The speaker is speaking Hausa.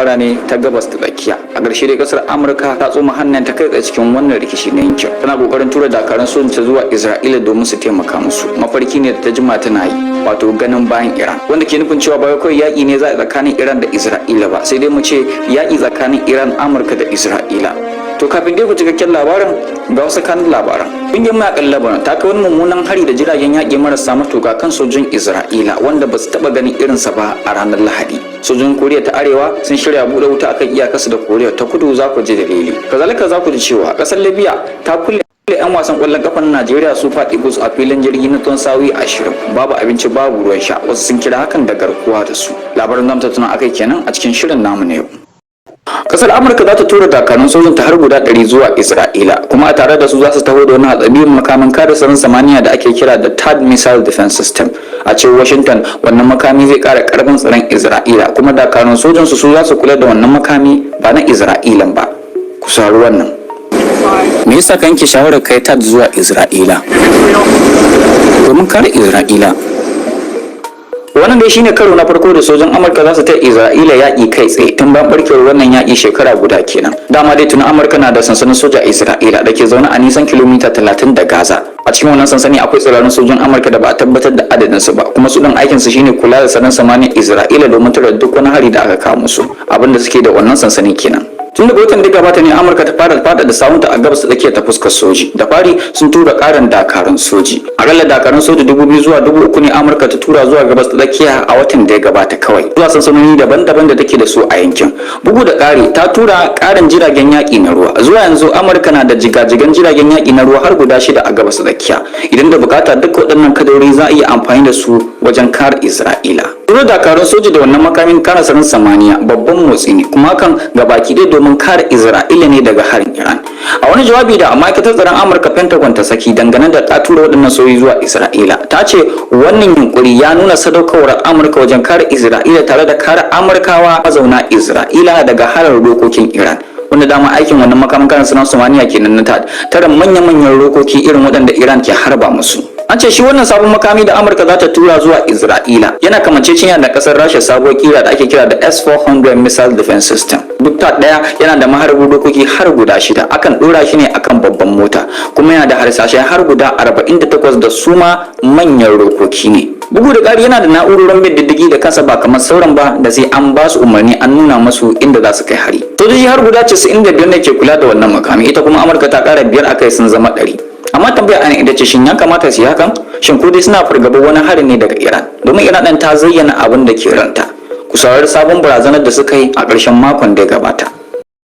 fara ne ta gabas ta tsakiya. A ƙarshe dai kasar Amurka ta tsoma hannun ta kai cikin wannan rikici na yankin. Tana kokarin tura dakarun sojin ta zuwa Isra'ila domin su taimaka musu. Mafarki ne da ta jima tana yi, wato ganin bayan Iran, wanda ke nufin cewa ba kawai yaƙi ne za a tsakanin Iran da Isra'ila ba, sai dai mu ce yaƙi tsakanin Iran, Amurka da Isra'ila. To kafin dai ku cikakken labarin ga wasu kanin labaran. Ƙungiyar mayakan Lebanon ta kai wani mummunan hari da jiragen yaƙi marasa matuƙa kan sojin Isra'ila wanda ba su taɓa ganin irinsa ba a ranar Lahadi. Sojin Koriya ta Arewa sun shirya buɗe wuta akan iyakarsu da Koriya ta Kudu, za ku ji dalili. Kazalika za ku ji cewa ƙasar Libya ta kulle 'yan wasan ƙwallon ƙafar Najeriya su faɗi gus a filin jirgi na tsawon sa'o'i 20. Babu abinci, babu ruwan sha, wasu sun kira hakan da garkuwa da su. Labarin zamu tattauna akai kenan a cikin shirin namu na yau. Kasar Amurka za ta tura dakarun sojin ta har guda 100 zuwa Isra'ila, kuma a tare da su za su taho da wani hatsabiyin makamin kare sararin samaniya da ake kira da THAAD Missile Defense System. A cewar Washington, wannan makami zai kara karfin tsaron Isra'ila, kuma dakarun sojin su za su kula da wannan makami ba na Isra'ilan ba. Ku saurari wannan. Me yasa ka yanke shawarar kai THAAD zuwa Isra'ila? Domin kare Isra'ila. Wannan dai shine karo na farko da sojin Amurka za su ta Isra'ila yaƙi kai tsaye tun bayan barkewar wannan yaƙi shekara guda kenan. Dama dai tuni Amurka na da sansanin soja a Isra'ila da ke zaune a nisan kilomita 30 da Gaza. A cikin wannan sansani akwai tsirarin sojin Amurka da ba a tabbatar da adadin su ba, kuma su din aikin su shine kula da sararin samaniyar Isra'ila domin tare duk wani hari da aka kawo musu. Abinda suke da wannan sansani kenan. Tun daga watan da gabata ne Amurka ta fara da sawunta a gabas da take ta fuskar soji. Da fari sun tura karin dakarun soji. Akalla dakarun soji 2,000 zuwa 3,000 ne Amurka ta tura zuwa gabas da tsakiya a watan da ya gabata kawai, zuwa sansanoni daban-daban da take da su a yankin. Bugu da ƙari ta tura karin jiragen yaƙi na ruwa. Zuwa yanzu Amurka na da jigajigan jiragen yaƙi na ruwa har guda 6 a gabas da tsakiya. Idan da bukata duk waɗannan kadarori za a iya amfani da su wajen kare Isra'ila. Tura dakarun soji da wannan makamin kare sararin samaniya babban motsi ne, kuma hakan gabaki ɗaya domin kare Isra'ila ne daga harin Iran. A wani jawabi da ma'aikatar tsaron Amurka Pentagon ta saki dangane da ta tura waɗannan sojoji zuwa Isra'ila, ta ce wannan yunkuri ya nuna sadaukarwar Amurka wajen kare Isra'ila tare da kare Amurkawa mazauna Isra'ila daga harin rokokin Iran. Wanda dama aikin wannan makamin kare sararin samaniya kenan na THAAD, tare manyan rokoki irin waɗanda Iran ke harba musu. An ce shi wannan sabon makami da Amurka za ta tura zuwa Isra'ila yana kamanceceniya da kasar Rasha sabuwar kira da ake kira da S-400 Missile Defense System. Duk THAAD ɗaya yana da maharbin dokoki har guda 6, akan ɗora shi ne akan babban mota, kuma yana da harsashai har guda 48 da suma manyan rokoki ne. Bugu da ƙari yana da na'urorin bin diddigi da kansa ba kamar sauran ba da sai an ba su umarni an nuna masu inda za su kai hari. Sojoji har guda 95 ne ke kula da wannan makami, ita kuma Amurka ta ƙara 5 akai sun zama 100. Amma tambaya ana ita ce shin ya kamata su yi hakan? Shin ko dai suna fargaba wani hari ne daga Iran? Domin Iran ɗin ta zayyana abin da ke ranta. Ku saurari sabon barazanar da suka yi a ƙarshen makon da ya gabata.